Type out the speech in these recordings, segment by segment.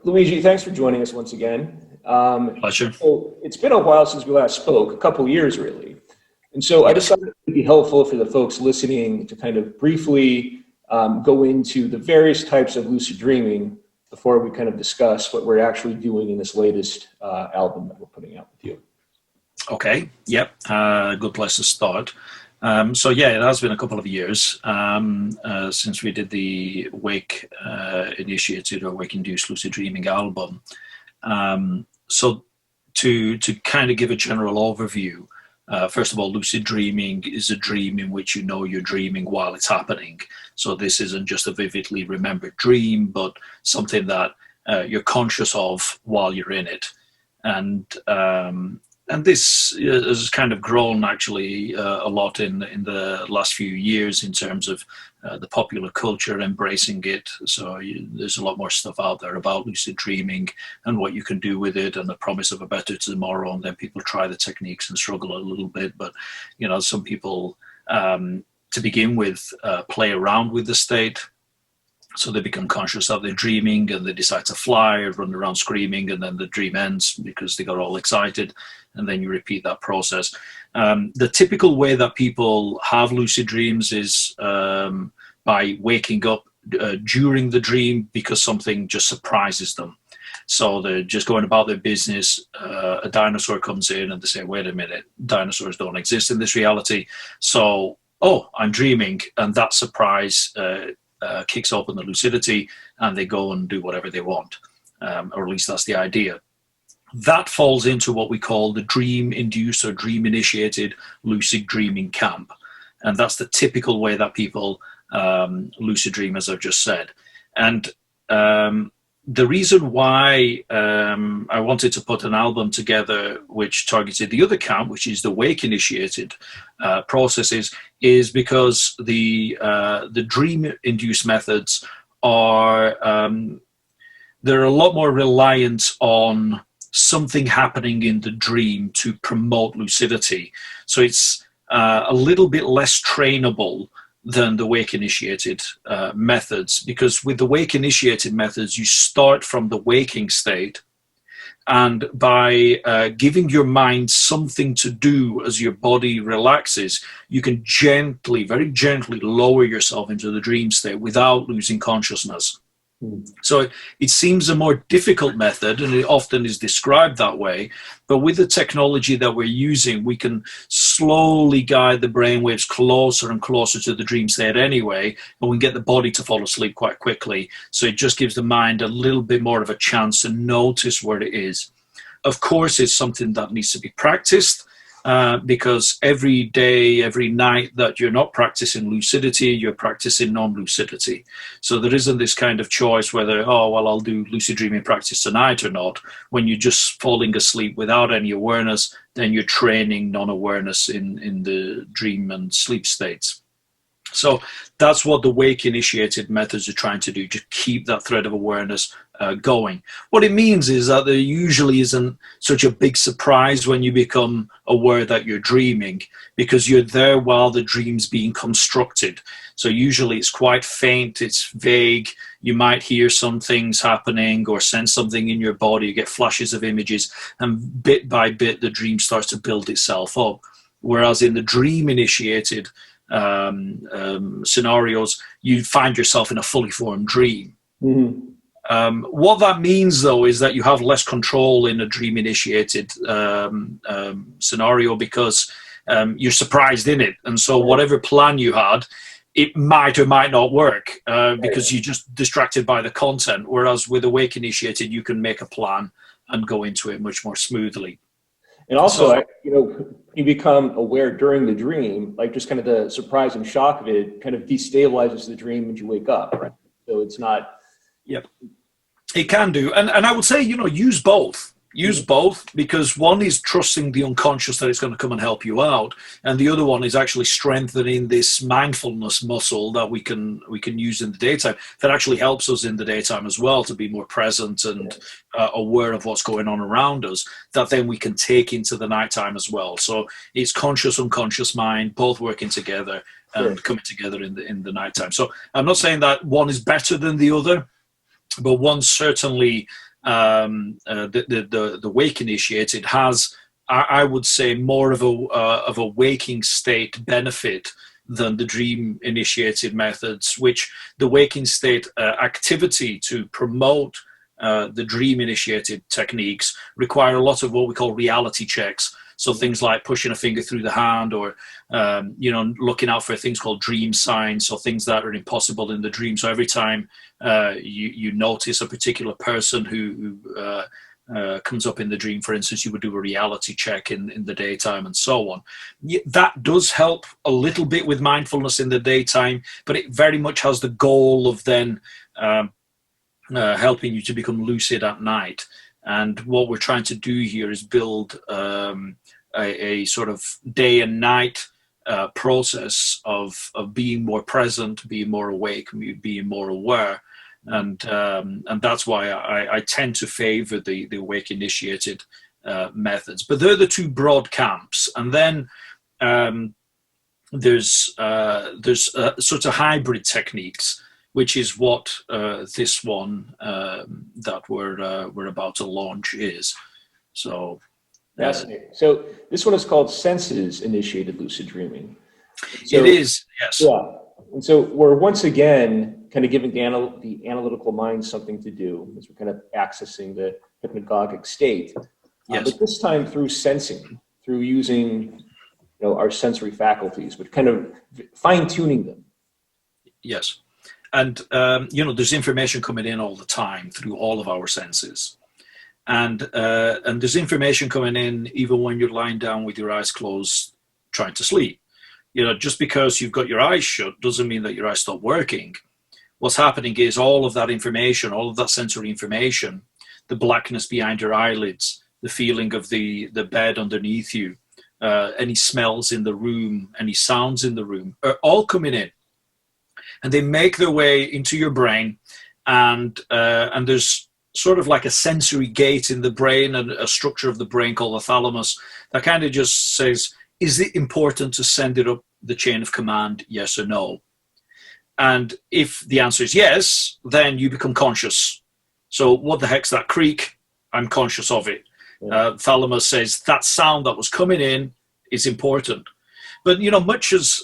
Luigi, thanks for joining us once again. Pleasure. So it's been a while since we last spoke, a couple years really. And so I decided it would be helpful for the folks listening to kind of briefly go into the various types of lucid dreaming before we kind of discuss what we're actually doing in this latest album that we're putting out with you. Okay, yep, good place to start. So yeah, it has been a couple of years since we did the Wake Initiated or Wake-Induced Lucid Dreaming album. So to kind of give a general overview, first of all, lucid dreaming is a dream in which you know you're dreaming while it's happening. So this isn't just a vividly remembered dream, but something that you're conscious of while you're in it. And this has kind of grown actually a lot in the last few years in terms of the popular culture embracing it. So there's a lot more stuff out there about lucid dreaming and what you can do with it and the promise of a better tomorrow. And then people try the techniques and struggle a little bit. But, you know, some people, to begin with, play around with the state. So they become conscious that they're dreaming and they decide to fly or run around screaming, and then the dream ends because they got all excited, and then you repeat that process. The typical way that people have lucid dreams is by waking up during the dream because something just surprises them. So they're just going about their business, a dinosaur comes in and they say, wait a minute, dinosaurs don't exist in this reality. So, oh, I'm dreaming, and that surprise kicks open the lucidity, and they go and do whatever they want, or at least that's the idea. That falls into what we call the dream-induced or dream-initiated lucid dreaming camp, and that's the typical way that people lucid dream, as I've just said. And the reason why I wanted to put an album together which targeted the other camp, which is the wake-initiated processes, is because the dream-induced methods are they're a lot more reliant on something happening in the dream to promote lucidity. So it's a little bit less trainable than the wake-initiated methods, because with the wake-initiated methods, you start from the waking state, and by giving your mind something to do as your body relaxes, you can gently, very gently lower yourself into the dream state without losing consciousness. So it seems a more difficult method, and it often is described that way. But with the technology that we're using, we can slowly guide the brainwaves closer and closer to the dream state anyway, and we can get the body to fall asleep quite quickly. So it just gives the mind a little bit more of a chance to notice where it is. Of course, it's something that needs to be practiced. Because every day, every night that you're not practicing lucidity, you're practicing non-lucidity. So there isn't this kind of choice whether, oh, well, I'll do lucid dreaming practice tonight or not. When you're just falling asleep without any awareness, then you're training non-awareness in the dream and sleep states. So that's what the wake-initiated methods are trying to do, to keep that thread of awareness going. What it means is that there usually isn't such a big surprise when you become aware that you're dreaming, because you're there while the dream's being constructed. So usually it's quite faint, it's vague. You might hear some things happening or sense something in your body, you get flashes of images, and bit by bit the dream starts to build itself up. Whereas in the dream-initiated scenarios, you find yourself in a fully formed dream. Mm-hmm. What that means, though, is that you have less control in a dream-initiated scenario, because you're surprised in it. And so whatever plan you had, it might or might not work because you're just distracted by the content. Whereas with awake-initiated, you can make a plan and go into it much more smoothly. And also, you become aware during the dream, like just kind of the surprise and shock of it kind of destabilizes the dream when you wake up, right? So it's not... Yep. It can do. And I would say, use both. Use both, because one is trusting the unconscious that it's going to come and help you out, and the other one is actually strengthening this mindfulness muscle that we can use in the daytime, that actually helps us in the daytime as well to be more present and aware of what's going on around us, that then we can take into the nighttime as well. So it's conscious, unconscious mind, both working together and coming together in the nighttime. So I'm not saying that one is better than the other, but one certainly the wake initiated has, I would say, more of a waking state benefit than the dream initiated methods, which the waking state activity to promote the dream initiated techniques require a lot of what we call reality checks. So things like pushing a finger through the hand, or looking out for things called dream signs, or things that are impossible in the dream. So every time you notice a particular person who comes up in the dream, for instance, you would do a reality check in the daytime, and so on. That does help a little bit with mindfulness in the daytime, but it very much has the goal of then helping you to become lucid at night. And what we're trying to do here is build a sort of day and night process of being more present, being more awake, being more aware. And that's why I tend to favor the wake initiated methods. But they're the two broad camps. And then there's sort of hybrid techniques, which is what this one that we're about to launch is. So fascinating. So this one is called Senses Initiated Lucid Dreaming. So, it is, yes. Yeah. And so we're once again kind of giving the analytical mind something to do, as we're kind of accessing the hypnagogic state. Yes. But this time through sensing, through using our sensory faculties, but kind of fine-tuning them. Yes. And, there's information coming in all the time through all of our senses. And there's information coming in even when you're lying down with your eyes closed, trying to sleep. Just because you've got your eyes shut doesn't mean that your eyes stop working. What's happening is all of that information, all of that sensory information, the blackness behind your eyelids, the feeling of the bed underneath you, any smells in the room, any sounds in the room, are all coming in. And they make their way into your brain, and there's sort of like a sensory gate in the brain and a structure of the brain called the thalamus that kind of just says, is it important to send it up the chain of command, yes or no? And if the answer is yes, then you become conscious. So what the heck's that creak? I'm conscious of it. Yeah. Thalamus says that sound that was coming in is important. But, much as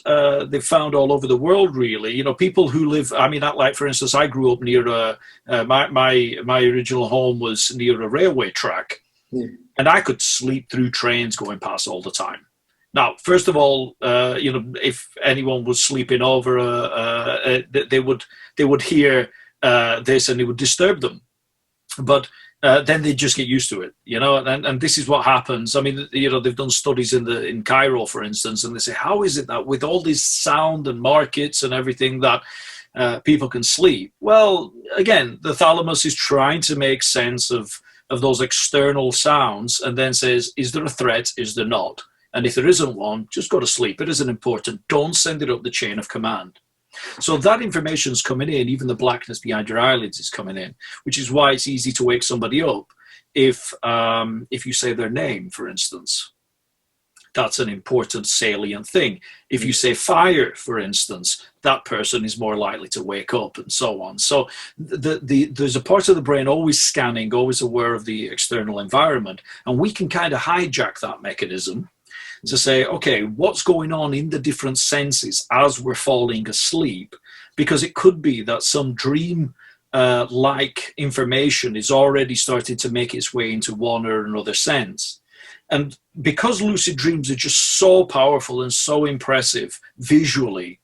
they've found all over the world, really, people who live, like, for instance, I grew up near my original home was near a railway track, and I could sleep through trains going past all the time. Now, first of all, if anyone was sleeping over, they would hear this and it would disturb them. But then they just get used to it, and this is what happens. They've done studies in Cairo, for instance, and they say, how is it that with all this sound and markets and everything that people can sleep? Well, again, the thalamus is trying to make sense of those external sounds and then says, is there a threat? Is there not? And if there isn't one, just go to sleep. It isn't important. Don't send it up the chain of command. So that information is coming in, even the blackness behind your eyelids is coming in, which is why it's easy to wake somebody up if you say their name, for instance. That's an important salient thing. If you say fire, for instance, that person is more likely to wake up, and so on. So there's a part of the brain always scanning, always aware of the external environment, and we can kind of hijack that mechanism to say, okay, what's going on in the different senses as we're falling asleep? Because it could be that some dream like information is already starting to make its way into one or another sense. And because lucid dreams are just so powerful and so impressive visually,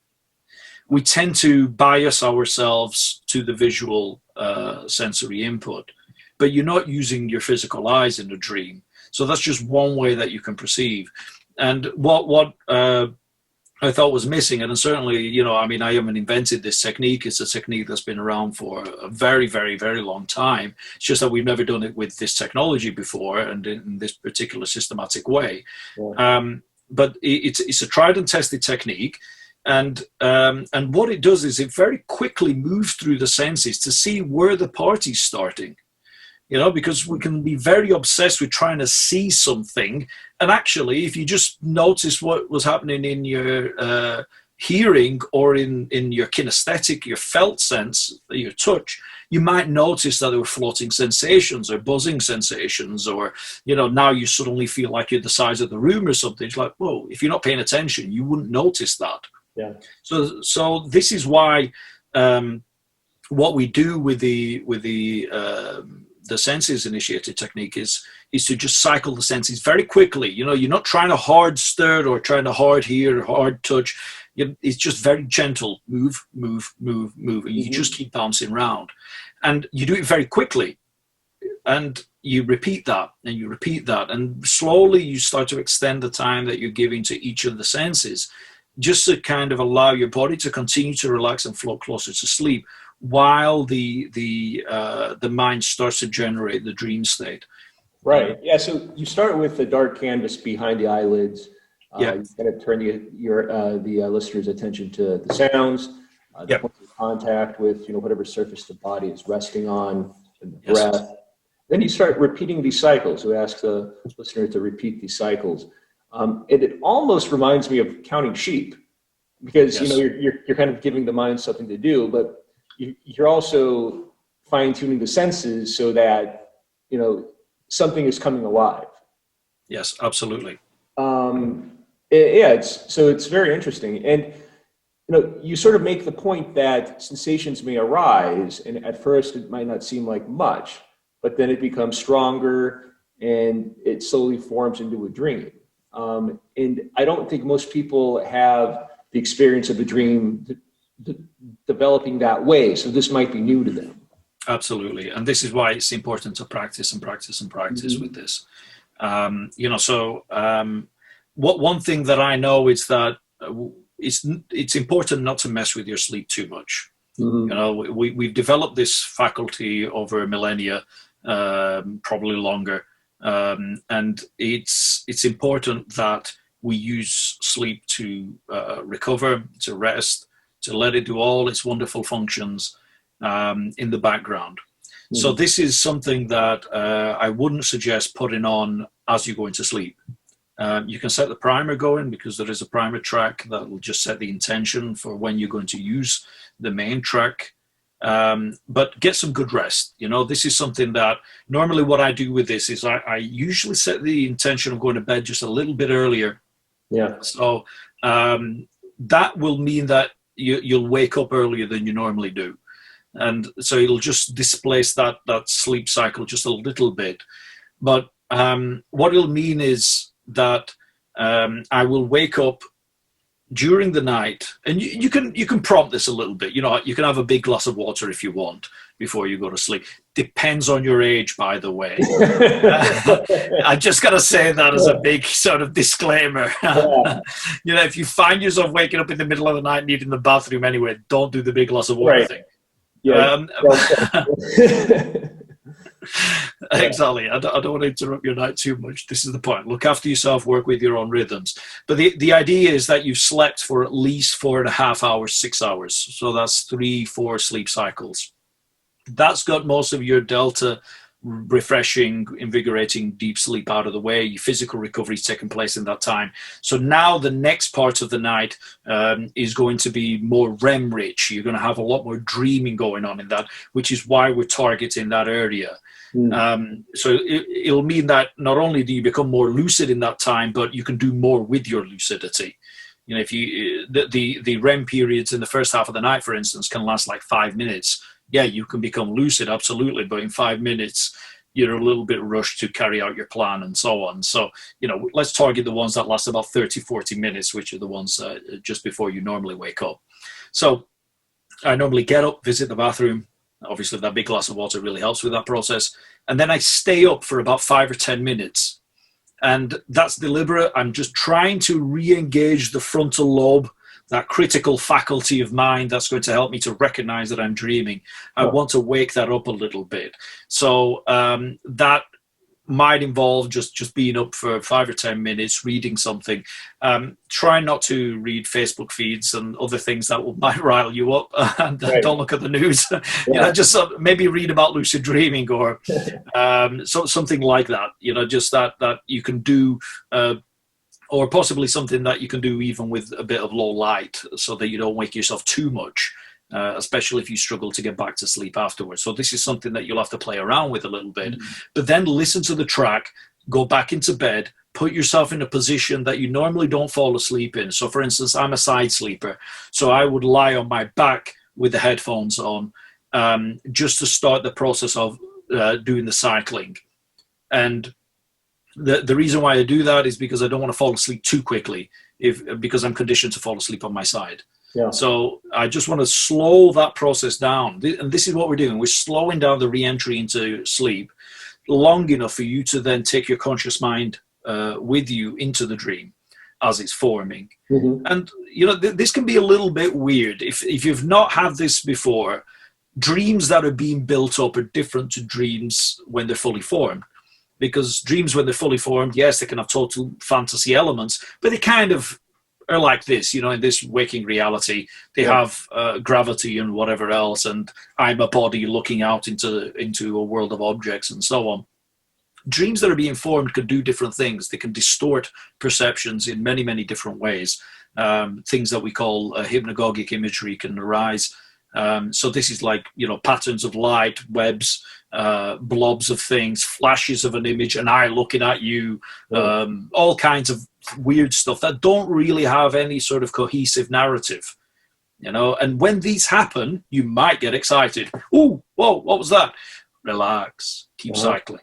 we tend to bias ourselves to the visual sensory input. But you're not using your physical eyes in a dream. So that's just one way that you can perceive. And what I thought was missing, and certainly, I haven't invented this technique. It's a technique that's been around for a very, very, very long time. It's just that we've never done it with this technology before and in this particular systematic way. Yeah. But it's a tried and tested technique. And what it does is it very quickly moves through the senses to see where the party's starting. Because we can be very obsessed with trying to see something. And actually, if you just notice what was happening in your hearing or in your kinesthetic, your felt sense, your touch, you might notice that there were floating sensations or buzzing sensations, or, now you suddenly feel like you're the size of the room or something. It's like, whoa, if you're not paying attention, you wouldn't notice that. Yeah. So this is why what we do with the senses initiated technique is to just cycle the senses very quickly. You're not trying to hard stir or trying to hard hear or hard touch. It's just very gentle, move, and you just keep bouncing around, and you do it very quickly, and you repeat that, and slowly you start to extend the time that you're giving to each of the senses, just to kind of allow your body to continue to relax and float closer to sleep, while the mind starts to generate the dream state. Right. Yeah. So you start with the dark canvas behind the eyelids. Yeah. You kind of turn the listener's attention to the sounds, the points of contact with whatever surface the body is resting on, and the breath. Then you start repeating these cycles. We ask the listener to repeat these cycles, and it almost reminds me of counting sheep, because you're kind of giving the mind something to do, but you're also fine-tuning the senses so that something is coming alive. Yes, absolutely. It's very interesting. And, you sort of make the point that sensations may arise, and at first it might not seem like much, but then it becomes stronger and it slowly forms into a dream. And I don't think most people have the experience of a dream developing that way. So this might be new to them. Absolutely. And this is why it's important to practice with this. One thing that I know is that it's important not to mess with your sleep too much. We've developed this faculty over millennia, probably longer, and it's important that we use sleep to recover, to rest, to let it do all its wonderful functions in the background. So this is something that I wouldn't suggest putting on as you go into sleep. You can set the primer going, because there is a primer track that will just set the intention for when you're going to use the main track. But get some good rest. This is something that normally what I do with this is I usually set the intention of going to bed just a little bit earlier. Yeah. So that will mean that you'll wake up earlier than you normally do. And so it'll just displace that sleep cycle just a little bit. But what it'll mean is that I will wake up during the night, and you can prompt this a little bit. You can have a big glass of water if you want before you go to sleep. Depends on your age, by the way. I just got to say that as a big sort of disclaimer. If you find yourself waking up in the middle of the night needing the bathroom anyway, don't do the big glass of water thing. Yeah. Exactly. I don't want to interrupt your night too much. This is the point. Look after yourself, work with your own rhythms. But the idea is that you've slept for at least 4.5 hours, 6 hours. So that's 3-4 sleep cycles. That's got most of your delta, refreshing, invigorating deep sleep out of the way. Your physical recovery is taking place in that time. So now the next part of the night is going to be more REM rich. You're going to have a lot more dreaming going on in that, which is why we're targeting that area. So it'll mean that not only do you become more lucid in that time, but you can do more with your lucidity. If the REM periods in the first half of the night, for instance, can last like 5 minutes. Yeah, you can become lucid, absolutely, but in 5 minutes, you're a little bit rushed to carry out your plan and so on. So, let's target the ones that last about 30, 40 minutes, which are the ones just before you normally wake up. So I normally get up, visit the bathroom. Obviously, that big glass of water really helps with that process. And then I stay up for about 5 or 10 minutes. And that's deliberate. I'm just trying to re-engage the frontal lobe, that critical faculty of mind that's going to help me to recognize that I'm dreaming. I want to wake that up a little bit. So that might involve just being up for 5 or 10 minutes, reading something. Try not to read Facebook feeds and other things that might rile you up, and don't look at the news. Just maybe read about lucid dreaming or something like that. Just that you can do. Or possibly something that you can do even with a bit of low light, so that you don't wake yourself too much especially if you struggle to get back to sleep afterwards. So this is something that you'll have to play around with a little bit, but then listen to the track, go back into bed, put yourself in a position that you normally don't fall asleep in. So for instance, I'm a side sleeper, so I would lie on my back with the headphones on, just to start the process of doing the cycling. And the reason why I do that is because I don't want to fall asleep too quickly, because I'm conditioned to fall asleep on my side. Yeah. So I just want to slow that process down. And this is what we're doing. We're slowing down the re-entry into sleep long enough for you to then take your conscious mind with you into the dream as it's forming. And, you know, this can be a little bit weird. If you've not had this before, dreams that are being built up are different to dreams when they're fully formed. Because dreams when they're fully formed, yes, they can have total fantasy elements, but they kind of are like this, you know, in this waking reality. They have gravity and whatever else, and I'm a body looking out into a world of objects and so on. Dreams that are being formed can do different things. They can distort perceptions in many, many different ways. Things that we call hypnagogic imagery can arise. So this is like, you know, patterns of light, webs, blobs of things, flashes of an image, an eye looking at you, all kinds of weird stuff that don't really have any sort of cohesive narrative, you know. And when these happen, you might get excited. Ooh, whoa, what was that? Relax, keep cycling.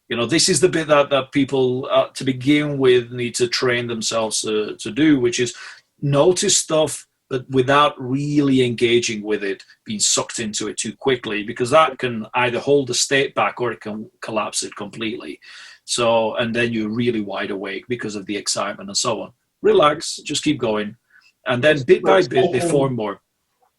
You know, this is the bit that people, to begin with, need to train themselves to do, which is notice stuff, but without really engaging with it, being sucked into it too quickly, because that can either hold the state back or it can collapse it completely. So, and then you're really wide awake because of the excitement and so on. Relax, just keep going. And then bit by bit, they form more.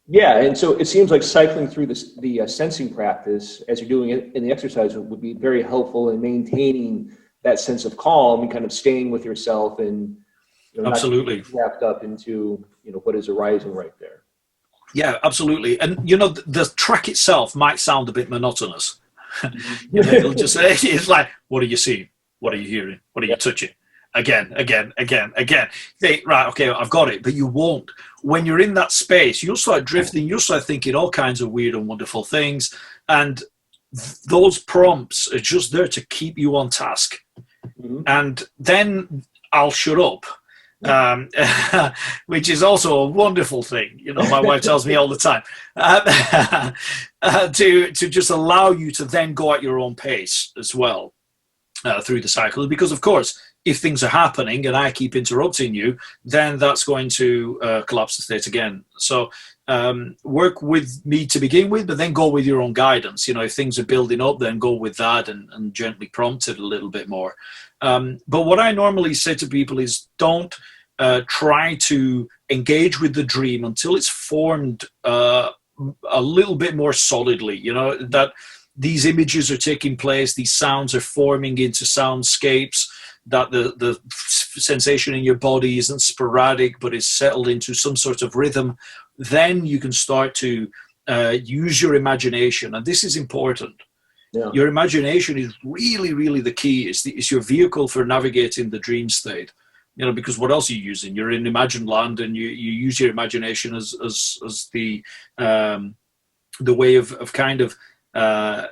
Yeah, and so it seems like cycling through the sensing practice as you're doing it in the exercise would be very helpful in maintaining that sense of calm and kind of staying with yourself and, you know, absolutely, not wrapped up into, you know, what is arising right there. Yeah, absolutely. And, you know, the track itself might sound a bit monotonous. You know, it'll just say, it's like, what are you seeing? What are you hearing? What are you touching? Again. Think, right, okay, I've got it. But you won't. When you're in that space, you'll start drifting. You'll start thinking all kinds of weird and wonderful things. And those prompts are just there to keep you on task. And then I'll shut up. Which is also a wonderful thing. You know, my wife tells me all the time, to just allow you to then go at your own pace as well through the cycle. Because, of course, if things are happening and I keep interrupting you, then that's going to collapse the state again. So work with me to begin with, but then go with your own guidance. You know, if things are building up, then go with that and gently prompt it a little bit more. But what I normally say to people is don't try to engage with the dream until it's formed a little bit more solidly, you know, that these images are taking place, these sounds are forming into soundscapes, that the sensation in your body isn't sporadic but is settled into some sort of rhythm. Then you can start to use your imagination, and this is important. Your imagination is really, really the key. It's your vehicle for navigating the dream state. You know, because what else are you using? You're in imagined land, and you use your imagination as the way of kind of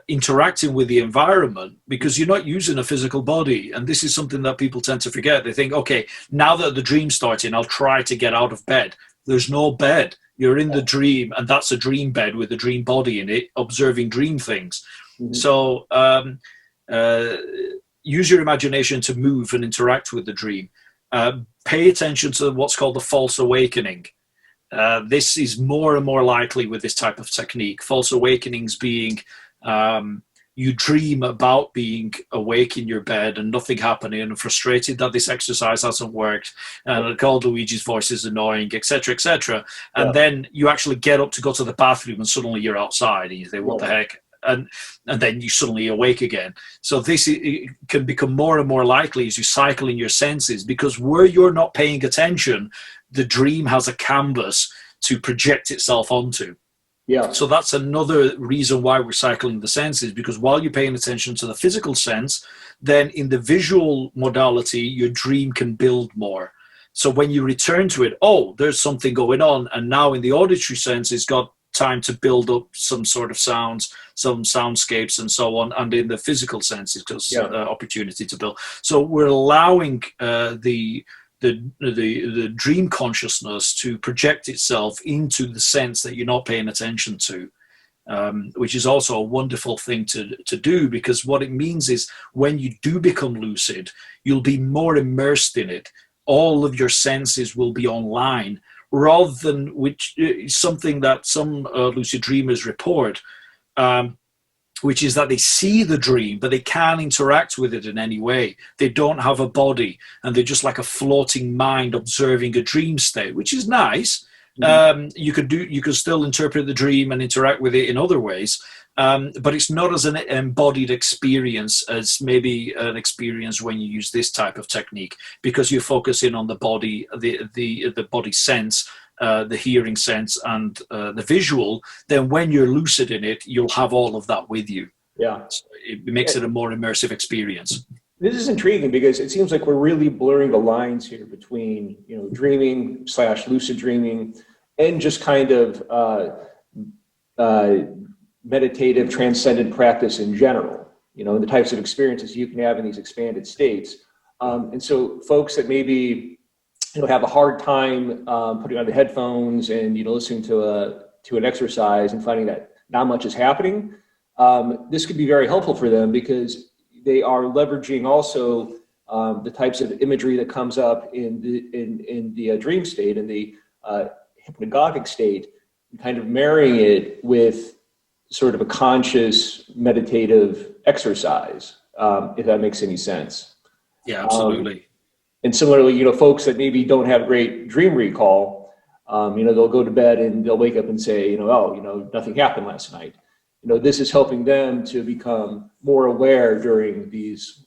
interacting with the environment, because you're not using a physical body. And this is something that people tend to forget. They think, okay, now that the dream's starting, I'll try to get out of bed. There's no bed. You're in the dream, and that's a dream bed with a dream body in it, observing dream things. So use your imagination to move and interact with the dream. Pay attention to what's called the false awakening. This is more and more likely with this type of technique. False awakenings being you dream about being awake in your bed and nothing happening, and frustrated that this exercise hasn't worked, and called Luigi's voice is annoying, etc., etc. And then you actually get up to go to the bathroom, and suddenly you're outside, and you think, what the heck? And then you suddenly awake again. So this it can become more and more likely as you cycle in your senses, because where you're not paying attention, the dream has a canvas to project itself onto. So that's another reason why we're cycling the senses, because while you're paying attention to the physical sense, then in the visual modality, your dream can build more. So when you return to it, oh, there's something going on. And now in the auditory sense, it's got time to build up some sort of sounds, some soundscapes and so on, and in the physical sense because opportunity to build. So we're allowing the dream consciousness to project itself into the sense that you're not paying attention to, which is also a wonderful thing to do, because what it means is when you do become lucid, you'll be more immersed in it. All of your senses will be online, rather than which something that some lucid dreamers report, which is that they see the dream, but they can't interact with it in any way. They don't have a body, and they're just like a floating mind observing a dream state, which is nice. You could still interpret the dream and interact with it in other ways, but it's not as an embodied experience as maybe an experience when you use this type of technique, because you're focusing on the body, the body sense, the hearing sense, and the visual. Then when you're lucid in it, you'll have all of that with you. Yeah, so it makes it a more immersive experience. This is intriguing because it seems like we're really blurring the lines here between, dreaming / lucid dreaming and just kind of meditative transcendent practice in general, and the types of experiences you can have in these expanded states. And so folks that maybe, have a hard time putting on the headphones and, listening to an exercise and finding that not much is happening, this could be very helpful for them, because they are leveraging also the types of imagery that comes up in the dream state, in the hypnagogic state, and kind of marrying it with sort of a conscious meditative exercise, if that makes any sense. Yeah, absolutely. And similarly, folks that maybe don't have great dream recall, they'll go to bed and they'll wake up and say, nothing happened last night. This is helping them to become more aware during these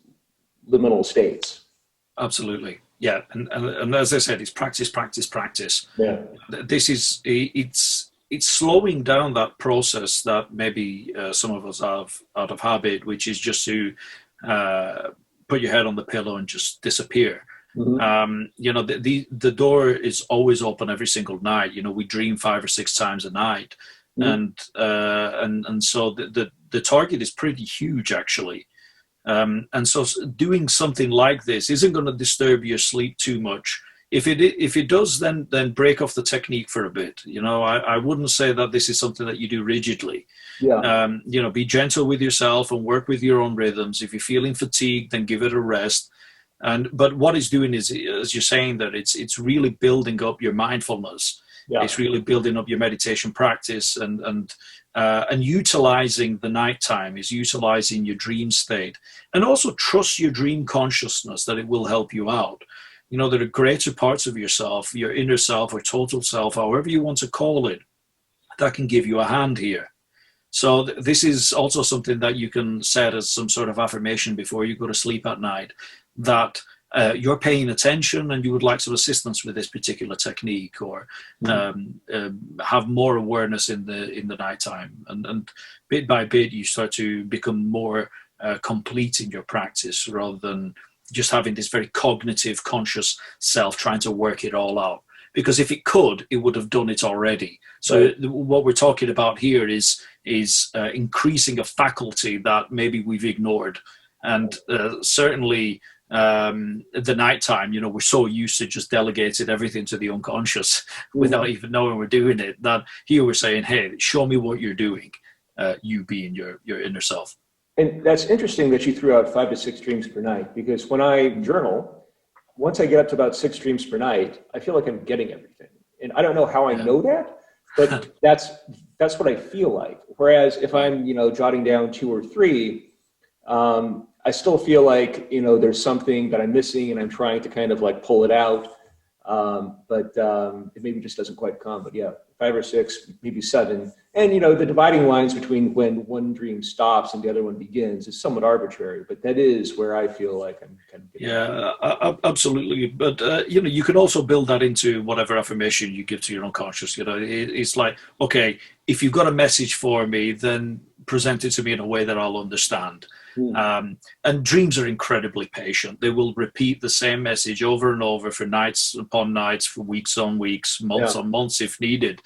liminal states. Absolutely. Yeah. And as I said, it's practice, practice, practice. Yeah. This is, it's slowing down that process that maybe some of us have out of habit, which is just to put your head on the pillow and just disappear. Mm-hmm. The door is always open every single night. We dream 5 or 6 times a night. Mm-hmm. And so the target is pretty huge, actually. And so doing something like this isn't going to disturb your sleep too much. If it does, then break off the technique for a bit. I wouldn't say that this is something that you do rigidly. Yeah. Be gentle with yourself and work with your own rhythms. If you're feeling fatigued, then give it a rest. But what it's doing is, as you're saying, that it's really building up your mindfulness. Yeah. It's really building up your meditation practice, and utilizing the nighttime is utilizing your dream state, and also trust your dream consciousness that it will help you out. There are greater parts of yourself, your inner self or total self, however you want to call it, that can give you a hand here. So this is also something that you can set as some sort of affirmation before you go to sleep at night, that you're paying attention and you would like some assistance with this particular technique, or have more awareness in the nighttime, and bit by bit you start to become more complete in your practice, rather than just having this very cognitive, conscious self trying to work it all out. Because if it could, it would have done it already. So what we're talking about here is increasing a faculty that maybe we've ignored, and certainly. The nighttime, we're so used to just delegating everything to the unconscious without even knowing we're doing it, that here we're saying, hey, show me what you're doing, you being your inner self. And that's interesting that you threw out 5 to 6 dreams per night, because when I journal, once I get up to about 6 dreams per night, I feel like I'm getting everything. And I don't know how I know that, but that's what I feel like. Whereas if I'm, jotting down 2 or 3, I still feel like, there's something that I'm missing and I'm trying to kind of like pull it out. But it maybe just doesn't quite come. But yeah, 5 or 6, maybe 7. And, the dividing lines between when one dream stops and the other one begins is somewhat arbitrary. But that is where I feel like I'm kind of getting absolutely. But, you can also build that into whatever affirmation you give to your unconscious. It's like, okay, if you've got a message for me, then present it to me in a way that I'll understand. And dreams are incredibly patient. They will repeat the same message over and over for nights upon nights, for weeks on weeks, months on months if needed.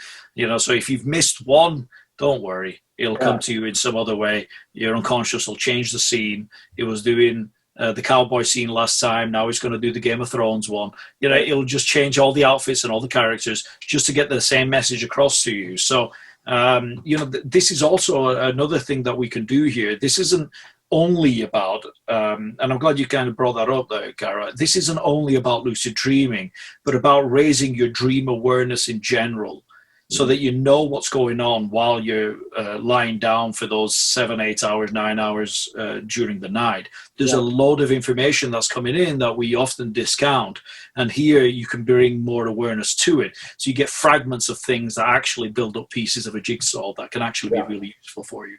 So if you've missed one, don't worry. It'll come to you in some other way. Your unconscious will change the scene. It was doing the cowboy scene last time. Now it's going to do the Game of Thrones one. It'll just change all the outfits and all the characters just to get the same message across to you. So, this is also another thing that we can do here. This isn't only about, and I'm glad you kind of brought that up there, Garrett. This isn't only about lucid dreaming, but about raising your dream awareness in general, so that you know what's going on while you're lying down for those 7, 8 hours, 9 hours during the night. There's a load of information that's coming in that we often discount. And here you can bring more awareness to it. So you get fragments of things that actually build up pieces of a jigsaw that can actually be really useful for you.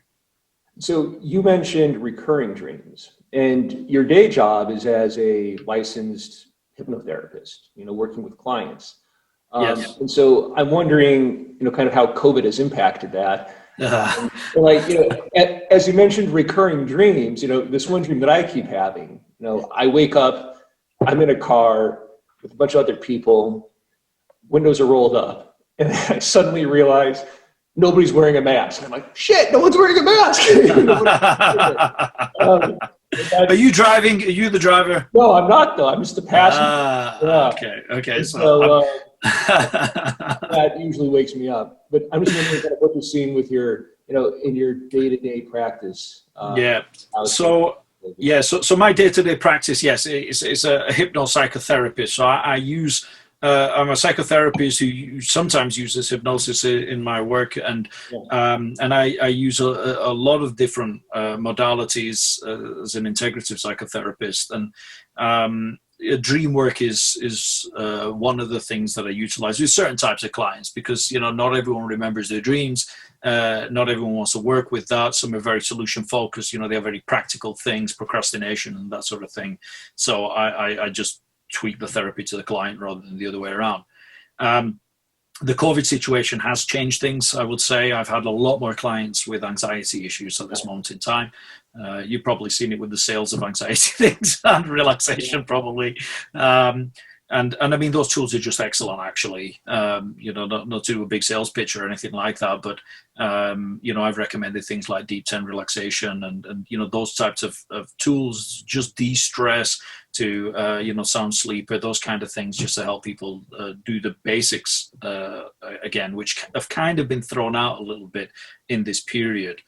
So you mentioned recurring dreams, and your day job is as a licensed hypnotherapist, working with clients. And so I'm wondering, kind of how COVID has impacted that. As you mentioned, recurring dreams, this one dream that I keep having, I wake up, I'm in a car with a bunch of other people, windows are rolled up, and I suddenly realize nobody's wearing a mask. And I'm like, shit, no one's wearing a mask. Are you driving? Are you the driver? No, I'm not, though. I'm just the passenger. Okay. So that usually wakes me up. But I'm just wondering kind of what you're seeing with your, in your day-to-day practice. So my day-to-day practice, yes, is a hypnopsychotherapist. So I use, I'm a psychotherapist who sometimes uses hypnosis in my work, and I use a lot of different modalities as an integrative psychotherapist, and dream work is one of the things that I utilize with certain types of clients, because not everyone remembers their dreams. Not everyone wants to work with that. Some are very solution focused. They have very practical things, procrastination and that sort of thing. So I just tweak the therapy to the client rather than the other way around. The COVID situation has changed things, I would say. I've had a lot more clients with anxiety issues at this moment in time. You've probably seen it with the sales of anxiety things and relaxation, probably. And I mean, those tools are just excellent, actually. Not to do a big sales pitch or anything like that, but I've recommended things like deep 10 relaxation and those types of tools, just de-stress, to sound sleeper, those kind of things, just to help people do the basics again, which have kind of been thrown out a little bit in this period,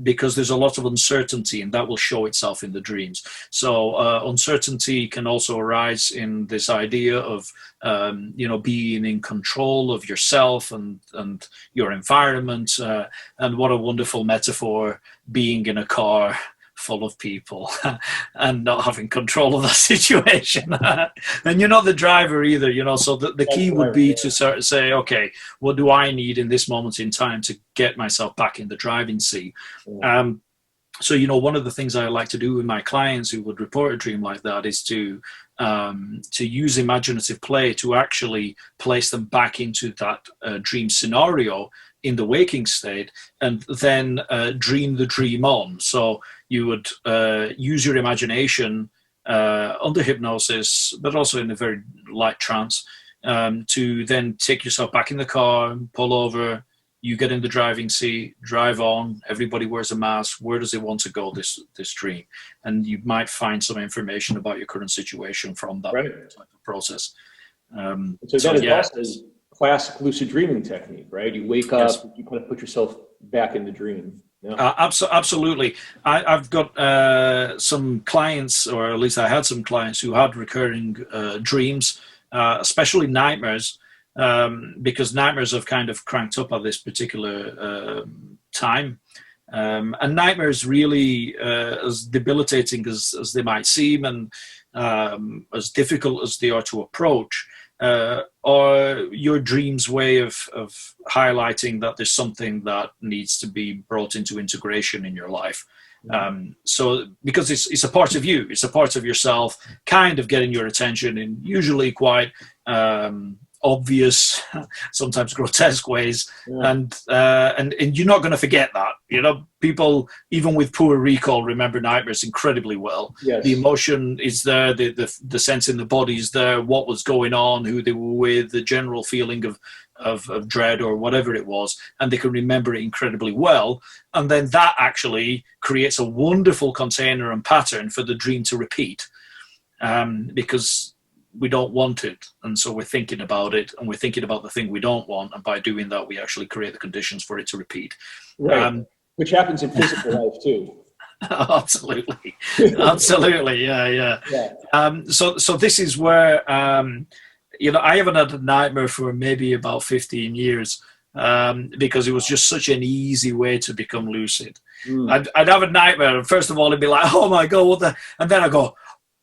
because there's a lot of uncertainty, and that will show itself in the dreams. So uncertainty can also arise in this idea of being in control of yourself and your environment, and what a wonderful metaphor, being in a car full of people and not having control of the situation. And you're not the driver either, so the key would be to sort of say, okay, what do I need in this moment in time to get myself back in the driving seat? So one of the things I like to do with my clients who would report a dream like that is to use imaginative play to actually place them back into that dream scenario in the waking state, and then dream the dream on. So you would use your imagination under hypnosis, but also in a very light trance, to then take yourself back in the car, pull over, you get in the driving seat, drive on, everybody wears a mask. Where does it want to go, this dream? And you might find some information about your current situation from that type of process. So that is also classic lucid dreaming technique, right? You wake up, you kind of put yourself back in the dream. Absolutely. I've got some clients, or at least I had some clients who had recurring dreams, especially nightmares, because nightmares have kind of cranked up at this particular time. And nightmares, really, as debilitating as they might seem, and as difficult as they are to approach, or your dream's way of highlighting that there's something that needs to be brought into integration in your life. So because it's a part of you, it's a part of yourself, kind of getting your attention in usually quite obvious, sometimes grotesque ways, Yeah. and you're not going to forget that. You know, people even with poor recall remember nightmares incredibly well. Yes. The emotion is there, the sense in the body is there, what was going on, who they were with, the general feeling of dread or whatever it was, and they can remember it incredibly well. And then that actually creates a wonderful container and pattern for the dream to repeat, because we don't want it, and so we're thinking about it, and we're thinking about the thing we don't want, and by doing that we actually create the conditions for it to repeat. Right. Which happens in physical life too. Absolutely. Absolutely. Yeah. So this is where you know, I haven't had a nightmare for maybe about 15 years, because it was just such an easy way to become lucid. I'd have a nightmare, and first of all it'd be like, oh my god, what the, and then I go,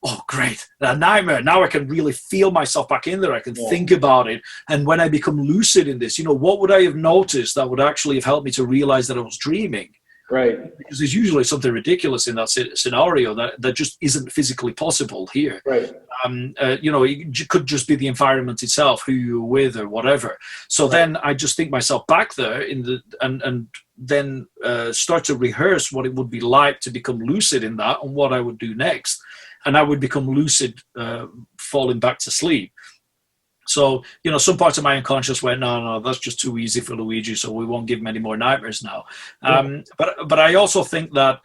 oh great, a nightmare, now I can really feel myself back in there, I can think about it. And when I become lucid in this, you know, what would I have noticed that would actually have helped me to realize that I was dreaming? Right. Because there's usually something ridiculous in that scenario that just isn't physically possible here. Right. You know, it could just be the environment itself, who you're with or whatever. So then I just think myself back there and then start to rehearse what it would be like to become lucid in that, and what I would do next. And I would become lucid, falling back to sleep. So, you know, some parts of my unconscious went, no, that's just too easy for Luigi, so we won't give him any more nightmares now. But I also think that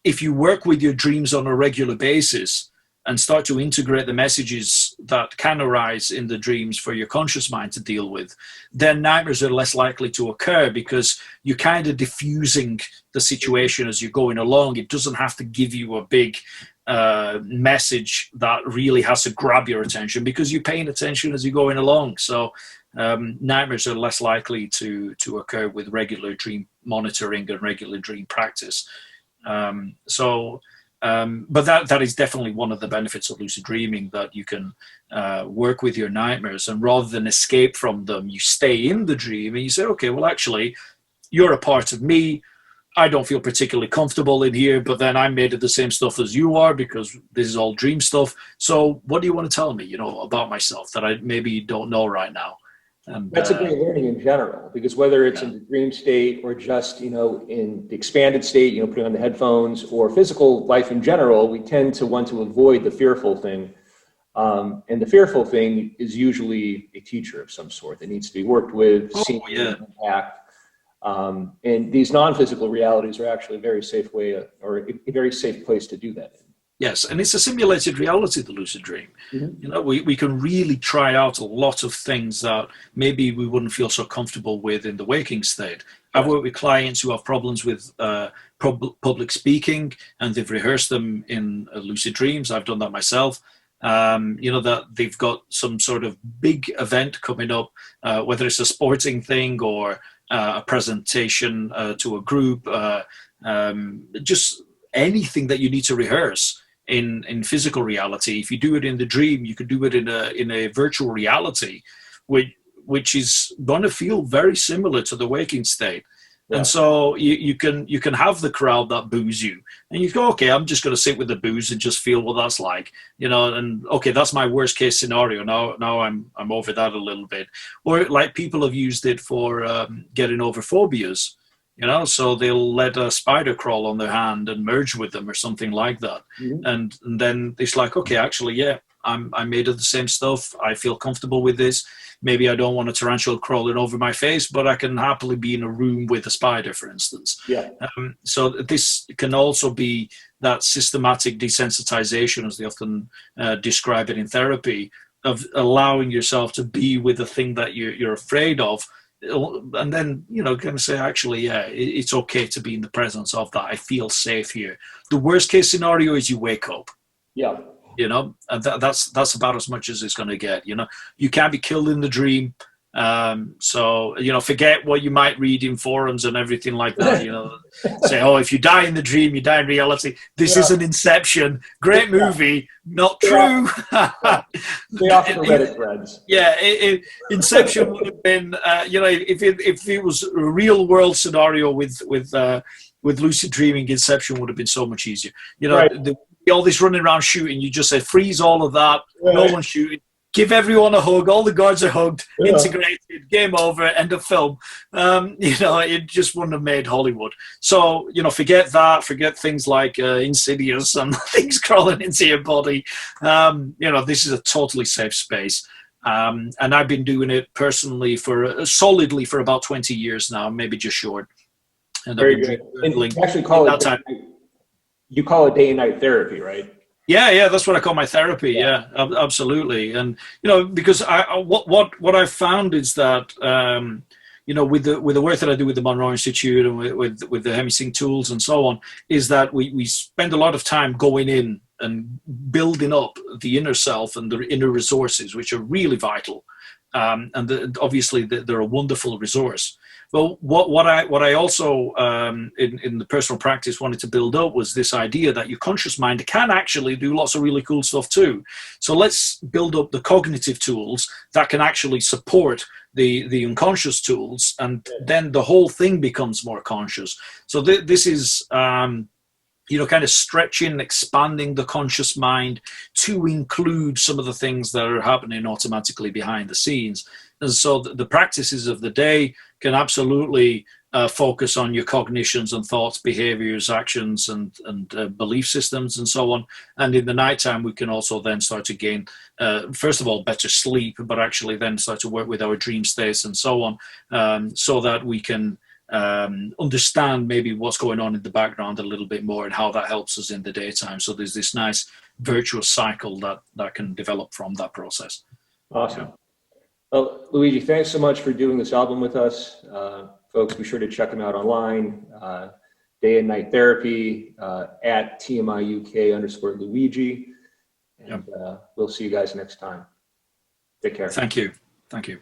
if you work with your dreams on a regular basis and start to integrate the messages that can arise in the dreams for your conscious mind to deal with, then nightmares are less likely to occur, because you're kind of diffusing the situation as you're going along. It doesn't have to give you a big message that really has to grab your attention, because you're paying attention as you're going along. So nightmares are less likely to occur with regular dream monitoring and regular dream practice. But that is definitely one of the benefits of lucid dreaming, that you can work with your nightmares, and rather than escape from them, you stay in the dream and you say, okay, well, actually, you're a part of me. I don't feel particularly comfortable in here, but then I'm made of the same stuff as you are, because this is all dream stuff. So what do you want to tell me, you know, about myself that I maybe don't know right now? And that's a great learning in general, because whether it's in the dream state or just, you know, in the expanded state, you know, putting on the headphones, or physical life in general, we tend to want to avoid the fearful thing. And the fearful thing is usually a teacher of some sort that needs to be worked with, seen, impact. And these non-physical realities are actually a very safe way, or a very safe place to do that in. Yes, and it's a simulated reality, the lucid dream. You know, we can really try out a lot of things that maybe we wouldn't feel so comfortable with in the waking state. I've worked with clients who have problems with public speaking, and they've rehearsed them in lucid dreams. I've done that myself. You know, that they've got some sort of big event coming up, whether it's a sporting thing or a presentation to a group, just anything that you need to rehearse in physical reality. If you do it in the dream, you could do it in a virtual reality, which is going to feel very similar to the waking state. And so you can have the crowd that boos you, and you go, okay, I'm just going to sit with the boos and just feel what that's like, you know. And okay, that's my worst case scenario. Now I'm over that a little bit. Or like people have used it for getting over phobias, you know. So they'll let a spider crawl on their hand and merge with them or something like that, and then it's like, okay, actually, yeah, I'm made of the same stuff. I feel comfortable with this. Maybe I don't want a tarantula crawling over my face, but I can happily be in a room with a spider, for instance. So this can also be that systematic desensitization, as they often describe it in therapy, of allowing yourself to be with the thing that you're afraid of. And then, you know, kind of say, actually, yeah, it's okay to be in the presence of that. I feel safe here. The worst case scenario is you wake up. You know, and that's about as much as it's going to get. You know, you can't be killed in the dream. So, you know, forget what you might read in forums and everything like that. You know, say, oh, if you die in the dream, you die in reality. This is an Inception. Great movie. Not true. They offer Reddit threads. Yeah, Inception would have been, you know, if it was a real world scenario with lucid dreaming, Inception would have been so much easier. You know, all this running around shooting, you just say freeze all of that. No one's shooting. give everyone a hug, all the guards are hugged, Yeah. integrated, game over, end of film. You know, it just wouldn't have made Hollywood. So, you know, forget that, forget things like Insidious and things crawling into your body. You know, this is a totally safe space. And I've been doing it personally solidly for about 20 years now, maybe just short. And Very good. And you actually call it, you call it day and night therapy, right? Yeah, that's what I call my therapy. Yeah, absolutely. And you know, because what I've found is that you know, with the work that I do with the Monroe Institute and with the Hemi-Sync tools and so on, is that we spend a lot of time going in and building up the inner self and the inner resources, which are really vital. And obviously they're a wonderful resource. Well, what I also in the personal practice wanted to build up was this idea that your conscious mind can actually do lots of really cool stuff too. So let's build up the cognitive tools that can actually support the unconscious tools, and then the whole thing becomes more conscious. So this is you know, kind of stretching, expanding the conscious mind to include some of the things that are happening automatically behind the scenes. And so the practices of the day can absolutely focus on your cognitions and thoughts, behaviors, actions, and belief systems, and so on. And in the nighttime, we can also then start to gain, first of all, better sleep, but actually then start to work with our dream states and so on, so that we can understand maybe what's going on in the background a little bit more and how that helps us in the daytime. So there's this nice virtuous cycle that can develop from that process. Awesome. Well, Luigi, thanks so much for doing this album with us. Folks, be sure to check them out online. Day and Night Therapy at TMIUK_Luigi. And we'll see you guys next time. Take care. Thank you. Thank you.